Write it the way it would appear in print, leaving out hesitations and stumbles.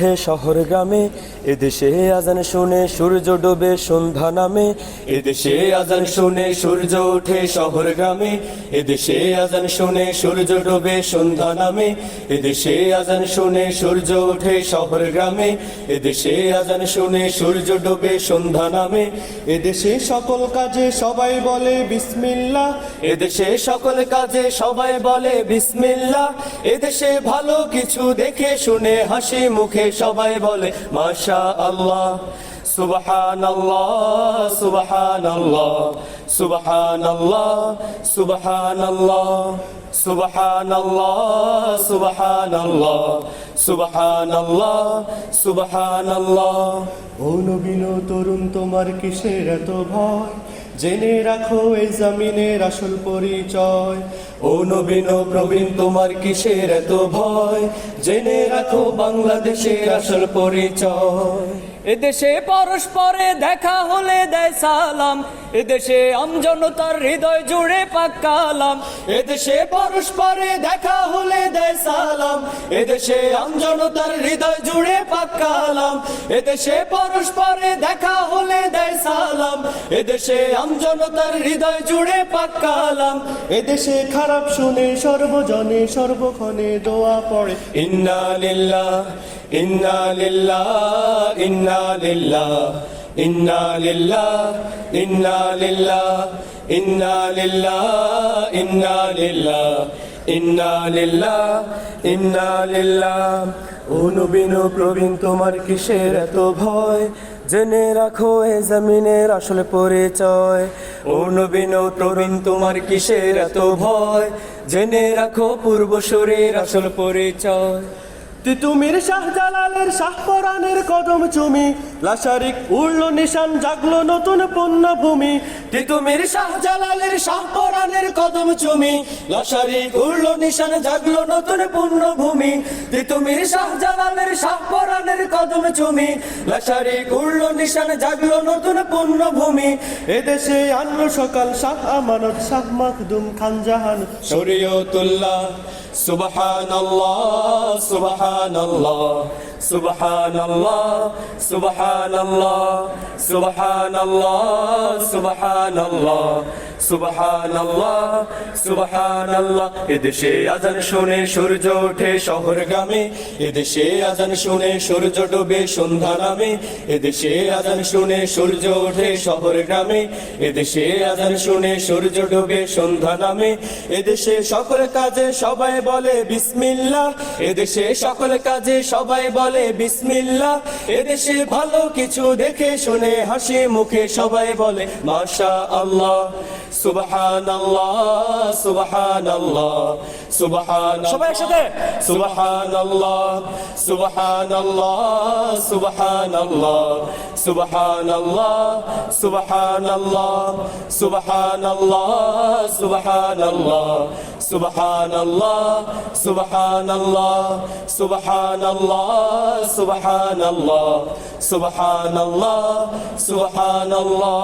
হে শহর গ্রামে এদেশে আজান শুনে সূর্য ডোবে সন্ধ্যা নামে। এদেশে আজান শুনে সূর্য ওঠে শহর গ্রামে। এদেশে আজান শুনে সূর্য ডোবে সন্ধ্যা নামে। এদেশে আজান শুনে সূর্য ওঠে শহর গ্রামে। এদেশে আজান শুনে সূর্য ডোবে সন্ধ্যা নামে। এদেশে সকল কাজে সবাই বলে বিসমিল্লাহ। এদেশে সকল কাজে সবাই বলে বিসমিল্লাহ। এদেশে ভালো কিছু দেখে শুনে হাসি মুখে সবাই বলে মাশা আল্লাহ। সুবহানাল্লাহ সুবহানাল্লাহ সুবহানাল্লাহ সুবহানাল্লাহ সুবহানাল্লাহ সুবহানাল্লাহ সুবহানাল্লাহ সুবহানাল্লাহ। ও নবীন তরুণ তোমার কিসের এত ভয়, জেনে রাখো এই জমিনের আসল পরিচয়। ও নবীন প্রবীণ তোমার কিসের এত ভয়, জেনে রাখো বাংলাদেশের আসল পরিচয়। এদেশে পরস্পরে দেখা হলে দেয় সালাম, এদেশে আমজনতার হৃদয় জুড়ে পাক কালাম। এদেশে পরস্পরে দেখা হলে দেয় সালাম, এদেশে আমজনতার হৃদয় জুড়ে পাক কালাম। এদেশে পরস্পরে দেখা হলে দেয় সালাম, এদেশে আমজনতার হৃদয় জুড়ে পাক কালাম। এদেশে খারাপ শুনে সর্বজনে সর্বক্ষণে দোয়া পড়ে ইন্না লিল্লাহ ইন্না লিল্লাহ ইন্না লিল্লাহ ইন্না লিল্লাহ ইন্না লিল্লাহ ইন্না লিল্লাহ ইন্না লিল্লাহ ইন্না লিল্লাহ ইন্না লিল্লাহ। ও নবীন প্রবীণ তোমার কিসের এত ভয়, জেনে রাখো এ জমিনের আসল পরিচয়। ও নবীন প্রবীণ তোমার কিসের এত ভয়, জেনে রাখো পূর্বসূরীর আসল পরিচয়। তিতুমির শাহজালালের শাহপরানের কদম চুমি, লাশারিক উড়ল নিশান জাগলো নতুন পুণ্যভূমি। তিতুমির শাহজালালের শাহপরানের কদম চুমি, লাশারিক উড়ল নিশান জাগলো নতুন পুণ্যভূমি। তিতুমির শাহজালালের শাহপরানের কদম চুমি, লাশারিক উড়ল নিশান জাগলো নতুন পুণ্যভূমি। এদেশে আনলো সকাল শাহ আমানত শাহ মাখদুম খান জাহান শরীয়তুল্লাহ। সুবহানাল্লাহ সুবহানাল্লাহ সুবহানাল্লাহ সুবহানাল্লাহ সুবহানাল্লাহ সুবহানাল্লাহ সুবহানাল্লাহ সুবহানাল্লাহ। এদেশে আজান শুনে সূর্য ওঠে শহর গ্রামে। এদেশে আজান শুনে সূর্য ডোবে সন্ধ্যা নামে। এদেশে আজান শুনে সূর্য ওঠে শহর গ্রামে। এদেশে আজান শুনে সূর্য ডোবে সন্ধ্যা নামে। এদেশে সকল কাজে সবাই বলে বিসমিল্লাহ। এদেশে সকল কাজে সবাই বলে বিসমিল্লাহ। এদেশে ভালো কিছু দেখে শুনে হাসি মুখে সবাই বলে মাশা আল্লাহ। সুবহানাল্লাহ সুবহানাল্লাহ সুবহানাল্লাহ সবাই একসাথে সুবহানাল্লাহ সুবহানাল্লাহ সুবহানাল্লাহ সুবহানাল্লাহ সুবহানাল্লাহ সুবহানাল্লাহ সুবহানাল্লাহ সুবহানাল্লাহ সুবহানাল্লাহ সুবহানাল্লাহ সুবহানাল্লাহ সুবহানাল্লাহ সুবহানাল্লাহ।